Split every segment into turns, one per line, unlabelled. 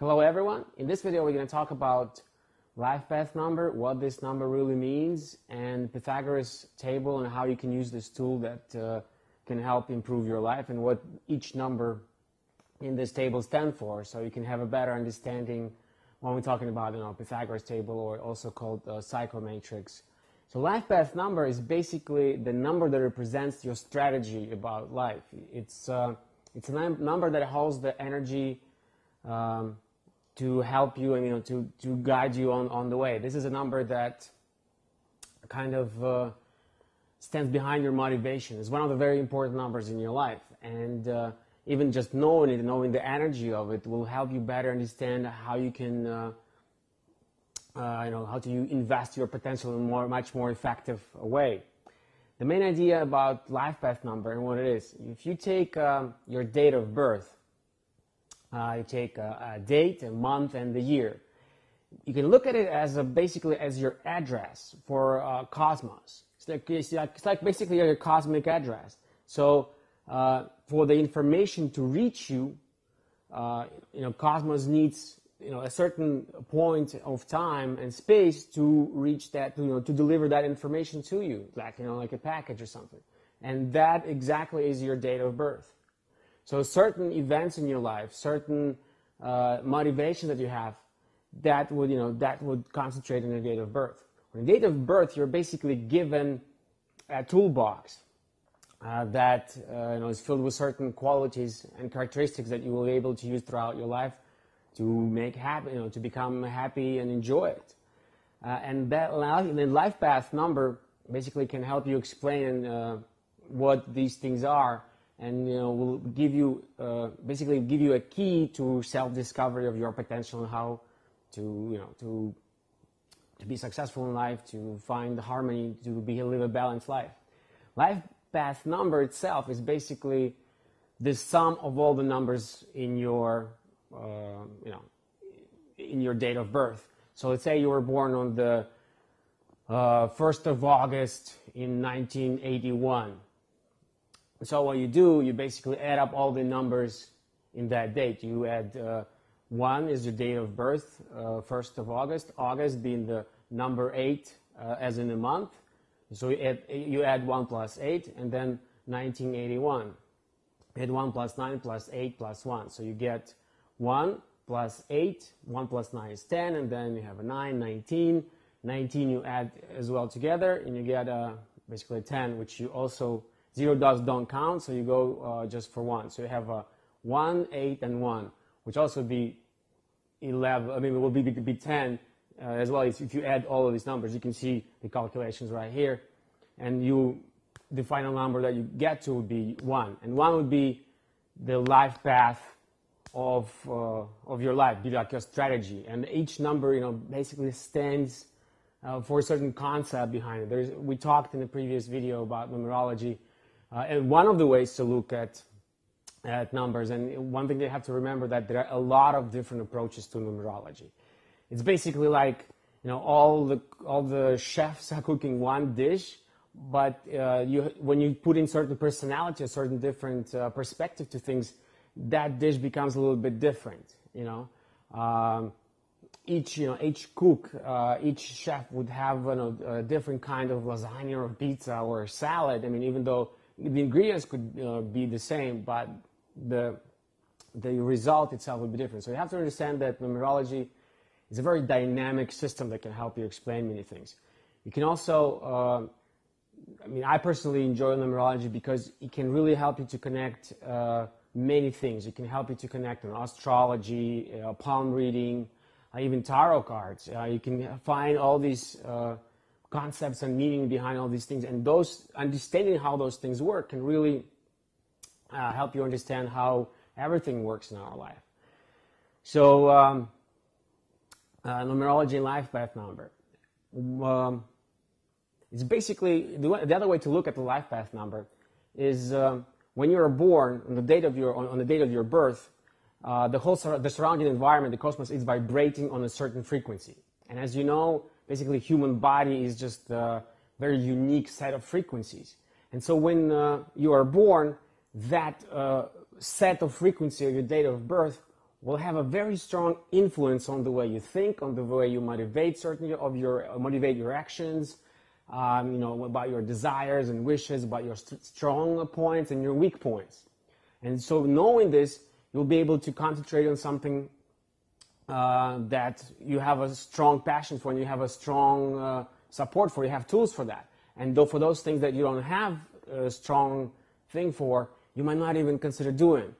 Hello everyone. In this video we're going to talk about life path number, what this number really means, and Pythagoras table and how you can use this tool that can help improve your life, and what each number in this table stands for, so you can have a better understanding when we're talking about Pythagoras table, or also called psychomatrix. So life path number is basically the number that represents your strategy about life. It's a number that holds the energy to help you and to guide you on the way. This is a number that kind of stands behind your motivation. It's one of the very important numbers in your life, and even just knowing it, knowing the energy of it, will help you better understand how you can how to invest your potential in a much more effective way. The main idea about life path number and what it is: if you take your date of birth, you take a date, a month, and the year. You can look at it as basically as your address for cosmos. It's like basically your cosmic address. So for the information to reach you, cosmos needs a certain point of time and space to reach that, to deliver that information to you, like a package or something. And that exactly is your date of birth. So certain events in your life, certain motivation that you have, that would concentrate on your date of birth. On the date of birth, you're basically given a toolbox that is filled with certain qualities and characteristics that you will be able to use throughout your life to make happy, to become happy and enjoy it. And that life path number basically can help you explain what these things are. And will give you basically give you a key to self-discovery of your potential and how to be successful in life, to find harmony, to live a balanced life. Life path number itself is basically the sum of all the numbers in your in your date of birth. So let's say you were born on the 1st of August in 1981. So what you do, you basically add up all the numbers in that date. You add 1 is your date of birth, 1st of August, August being the number 8 as in a month. So you add 1 plus 8, and then 1981. Add 1 plus 9 plus 8 plus 1. So you get 1 plus 8, 1 plus 9 is 10, and then you have a 9, 19. 19 you add as well together, and you get basically 10, which you also... 0 dots don't count, so you go just for 1. So you have 1, 8, and 1, which also be 11. I mean, it will be 10 as well. If you add all of these numbers, you can see the calculations right here, and the final number that you get to would be 1, and 1 would be the life path of your life, be like your strategy, and each number basically stands for a certain concept behind it. We talked in the previous video about numerology. And one of the ways to look at numbers, and one thing they have to remember, that there are a lot of different approaches to numerology. It's basically like all the chefs are cooking one dish, but when you put in certain personality, a certain different perspective to things, that dish becomes a little bit different. Each cook, each chef would have a different kind of lasagna or pizza or salad. I mean, even though the ingredients could be the same, but the result itself would be different. So you have to understand that numerology is a very dynamic system that can help you explain many things. You can also, I personally enjoy numerology because it can really help you to connect many things. It can help you to connect on astrology, palm reading, even tarot cards. You can find all these concepts and meaning behind all these things, and understanding how those things work can really help you understand how everything works in our life. So numerology life path number. It's basically the other way to look at the life path number is when you are born on the date of your birth. The surrounding environment, the cosmos, is vibrating on a certain frequency, and as you know, basically, human body is just a very unique set of frequencies. And so when you are born, that set of frequency of your date of birth will have a very strong influence on the way you think, on the way you motivate motivate your actions, about your desires and wishes, about your strong points and your weak points. And so knowing this, you'll be able to concentrate on something that you have a strong passion for and you have a strong support for. You have tools for that. And though for those things that you don't have a strong thing for, you might not even consider doing.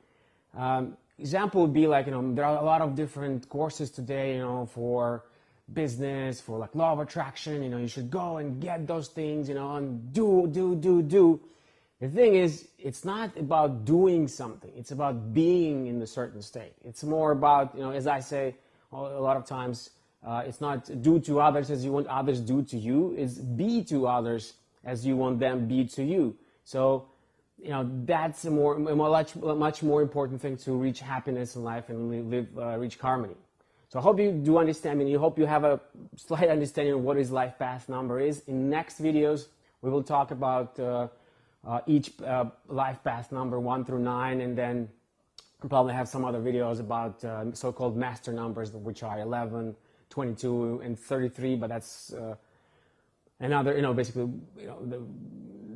Example would be like, there are a lot of different courses today, for business, for like law of attraction, you should go and get those things, and do. The thing is, it's not about doing something. It's about being in a certain state. It's more about, as I say a lot of times, it's not do to others as you want others do to you. It's be to others as you want them be to you. So, that's a much more important thing to reach happiness in life and reach harmony. So I hope you do understand, and I hope you have a slight understanding of what is Life Path Number is. In next videos, we will talk about each Life Path Number 1 through 9, and then we'll probably have some other videos about so-called master numbers, which are 11, 22, and 33, but that's another, basically,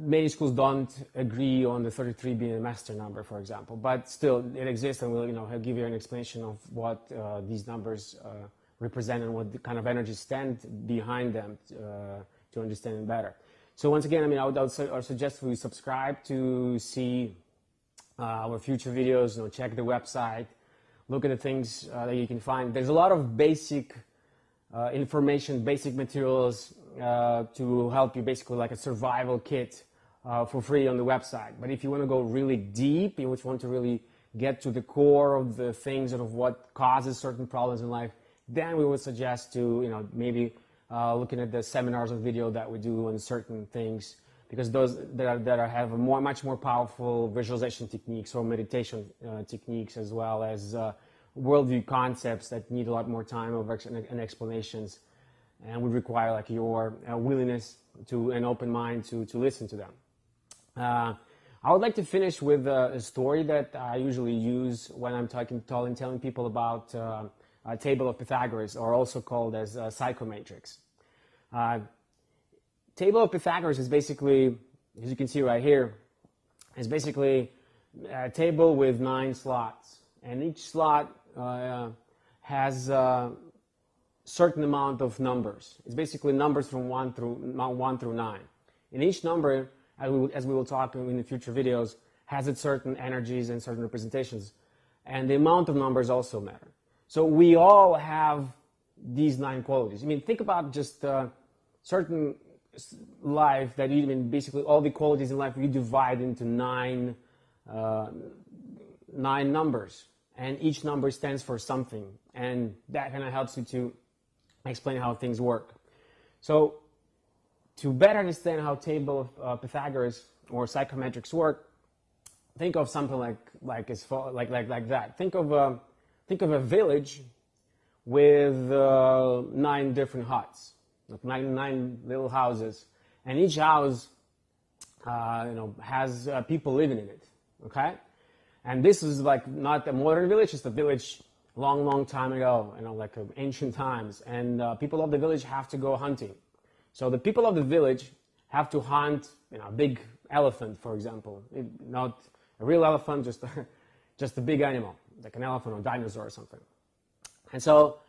many schools don't agree on the 33 being a master number, for example, but still it exists, and we'll, I'll give you an explanation of what these numbers represent and what kind of energies stand behind them to understand them better. So once again, I would suggest we subscribe to see our future videos, check the website, look at the things that you can find. There's a lot of basic information, basic materials to help you, basically like a survival kit for free on the website. But if you want to go really deep, you want to really get to the core of the things of what causes certain problems in life, then we would suggest to, maybe looking at the seminars or video that we do on certain things, because those that have much more powerful visualization techniques or meditation techniques, as well as worldview concepts that need a lot more time and explanations, and would require like your willingness to an open mind to listen to them. I would like to finish with a story that I usually use when I'm telling people about a table of Pythagoras, or also called as psychomatrix. Table of Pythagoras is basically, as you can see right here, is basically a table with 9 slots, and each slot has a certain amount of numbers. It's basically numbers from 1 through 9. And each number, as we will talk in the future videos, has its certain energies and certain representations. And the amount of numbers also matter. So we all have these 9 qualities. Think about just certain life that basically all the qualities in life you divide into 9 numbers. And each number stands for something. And that kind of helps you to explain how things work. So to better understand how table of Pythagoras or psychometrics work, think of something like that. Think of a village with 9 different huts, like nine little houses, and each house has people living in it. Okay, and this is like not a modern village; it's a village long time ago, like ancient times, and people of the village have to go hunting. So the people of the village have to hunt, a big elephant, for example. Not a real elephant, just a big animal, like an elephant or dinosaur or something. And so,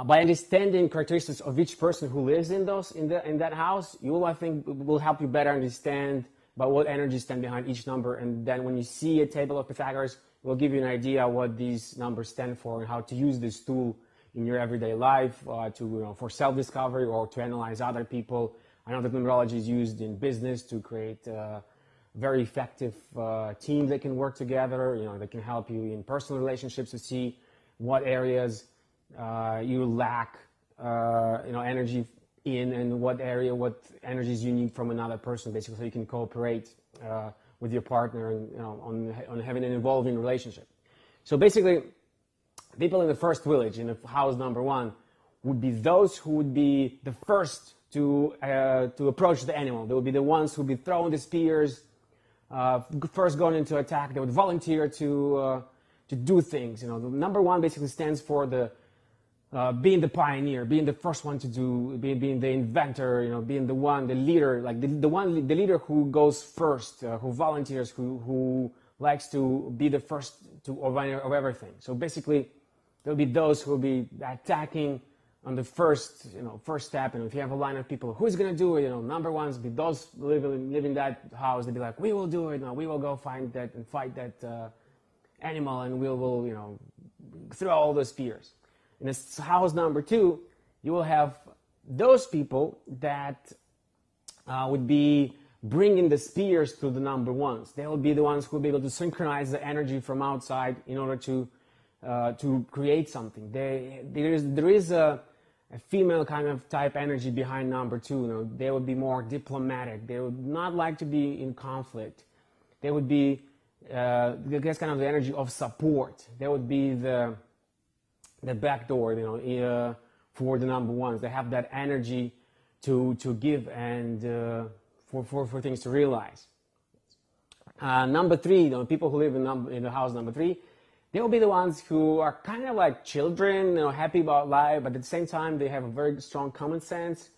by understanding characteristics of each person who lives in that house, I think, will help you better understand about what energies stand behind each number. And then when you see a table of Pythagoras, it will give you an idea what these numbers stand for and how to use this tool in your everyday life for self-discovery or to analyze other people. I know that numerology is used in business to create very effective teams that can work together. That can help you in personal relationships to see what areas you lack, energy in, and what energies you need from another person, basically, so you can cooperate with your partner and on having an evolving relationship. So basically, people in the first village, in house number 1, would be those who would be the first to approach the animal. They would be the ones who would be throwing the spears, first going into attack. They would volunteer to to do things. The number one basically stands for the being the pioneer, being the first one to do, being the inventor, being the one, the leader, like the leader who goes first, who volunteers, who likes to be the first of everything. So basically, there'll be those who will be attacking on the first step. If you have a line of people, who's gonna do it? Number ones be those live in that house. They'll be like, we will do it. No, we will go find that and fight that animal, and we will throw all the spears. In this house number 2, you will have those people that would be bringing the spears to the number ones. They will be the ones who will be able to synchronize the energy from outside in order to create something. There is a female kind of type energy behind number 2. They would be more diplomatic. They would not like to be in conflict. They would be, that's kind of the energy of support. They would be the back door, for the number ones. They have that energy to give and for things to realize. Number 3, people who live in the house number 3, they will be the ones who are kind of like children, happy about life, but at the same time they have a very strong common sense.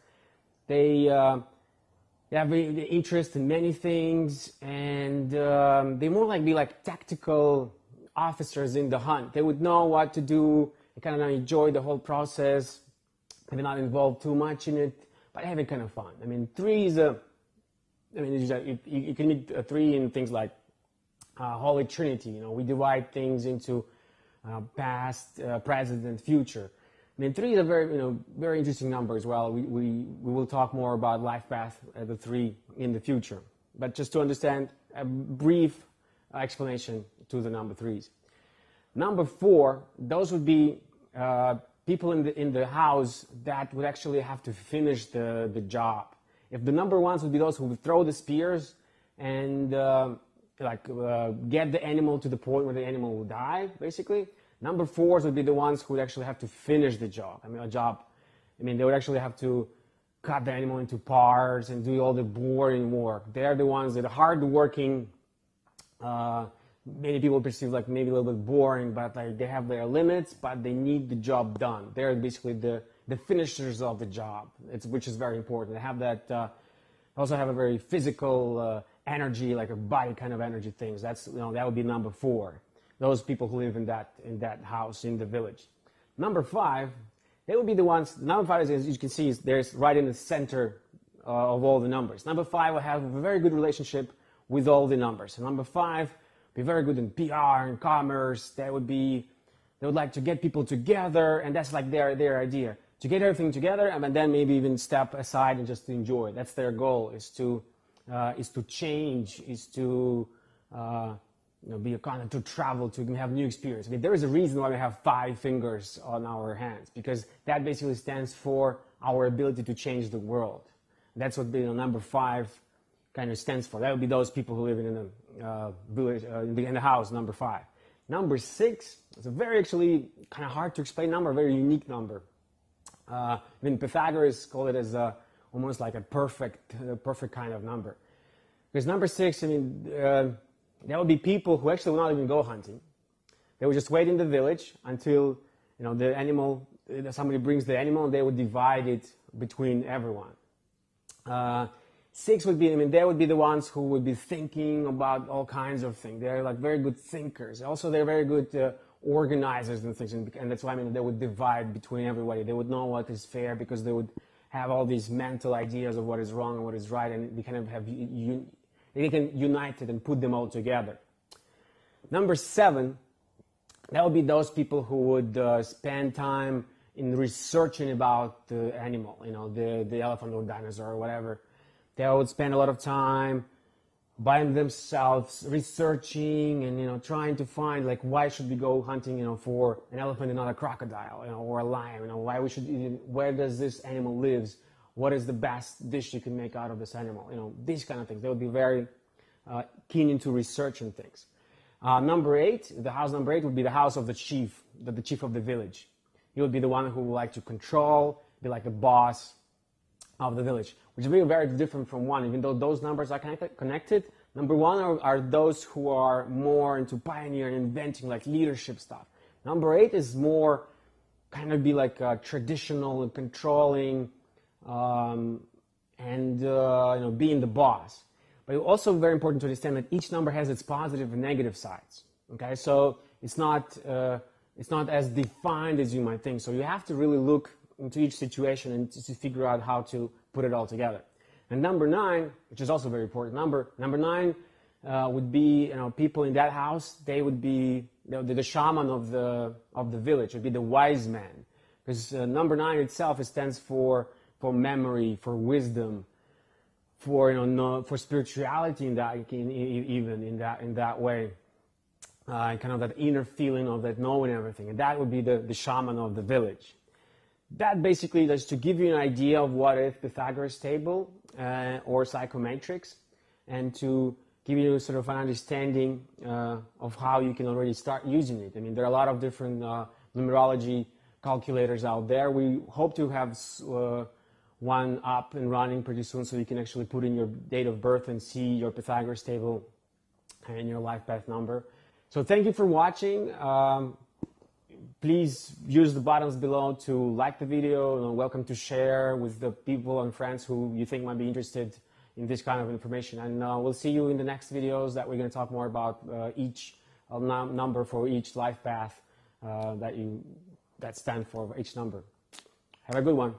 They have interest in many things, and they more like be like tactical officers in the hunt. They would know what to do. They kind of enjoy the whole process. They're not involved too much in it, but having kind of fun. 3 is you can meet a 3 in things like Holy Trinity. We divide things into past, present, and future. 3 is a very interesting number as well. We will talk more about life path at the 3 in the future. But just to understand, a brief explanation to the number 3s. Number 4, those would be people in the house that would actually have to finish the job. If the number 1s would be those who would throw the spears and get the animal to the point where the animal will die, basically. Number 4s would be the ones who would actually have to finish the job. They would actually have to cut the animal into parts and do all the boring work. They're the ones that are hard-working. Many people perceive like maybe a little bit boring, but they have their limits, but they need the job done. They're basically the finishers of the job, which is very important. They have that, also have a very physical energy, like a body kind of energy things. That would be number 4. Those people who live in that house in the village. Number 5, they would be the ones. Number 5, as you can see, there's right in the center of all the numbers. Number 5 will have a very good relationship with all the numbers. And number 5 be very good in PR and commerce. They would like to get people together, and that's like their idea, to get everything together, and then maybe even step aside and just to enjoy. That's their goal, is to change, is to be a kind of to travel, to have new experience. There is a reason why we have 5 fingers on our hands, because that basically stands for our ability to change the world. That's what number 5 kind of stands for. That would be those people who live in a village, in the house, number 5. Number 6 is a very actually kind of hard to explain number, a very unique number. Pythagoras called it as almost like a perfect kind of number. Because number 6, there would be people who actually will not even go hunting. They would just wait in the village until the animal, somebody brings the animal, and they would divide it between everyone. 6 would be, they would be the ones who would be thinking about all kinds of things. They're like very good thinkers. Also, they're very good organizers and things, and that's why they would divide between everybody. They would know what is fair because they would have all these mental ideas of what is wrong and what is right, and they kind of have they can unite it and put them all together. Number 7, that would be those people who would spend time in researching about the animal, the elephant or dinosaur or whatever. They would spend a lot of time by themselves researching and trying to find why should we go hunting for an elephant and not a crocodile or a lion, why we should where does this animal lives, what is the best dish you can make out of this animal, these kind of things. They would be very keen into research and things. Number 8, the house number 8 would be the house of the chief of the village. He would be the one who would like to control, be like a boss, of the village, which is very, very different from 1, even though those numbers are connected. Number 1 are those who are more into pioneering, inventing, like leadership stuff. Number 8 is more kind of be like traditional and controlling, and being the boss. But it's also very important to understand that each number has its positive and negative sides. Okay, so it's not as defined as you might think. So you have to really look into each situation and to figure out how to put it all together. And number 9, which is also a very important number, number 9 would be, people in that house. They would be the shaman of the village. Would be the wise man, because number 9 itself, it stands for memory, for wisdom, for spirituality in that way, kind of that inner feeling of that knowing everything. And that would be the shaman of the village. That basically is to give you an idea of what is Pythagoras table or psychomatrix, and to give you sort of an understanding of how you can already start using it. I mean, there are a lot of different numerology calculators out there. We hope to have one up and running pretty soon, so you can actually put in your date of birth and see your Pythagoras table and your life path number. So thank you for watching. Please use the buttons below to like the video, and welcome to share with the people and friends who you think might be interested in this kind of information. And we'll see you in the next videos that we're going to talk more about each number for each life path that stand for each number. Have a good one.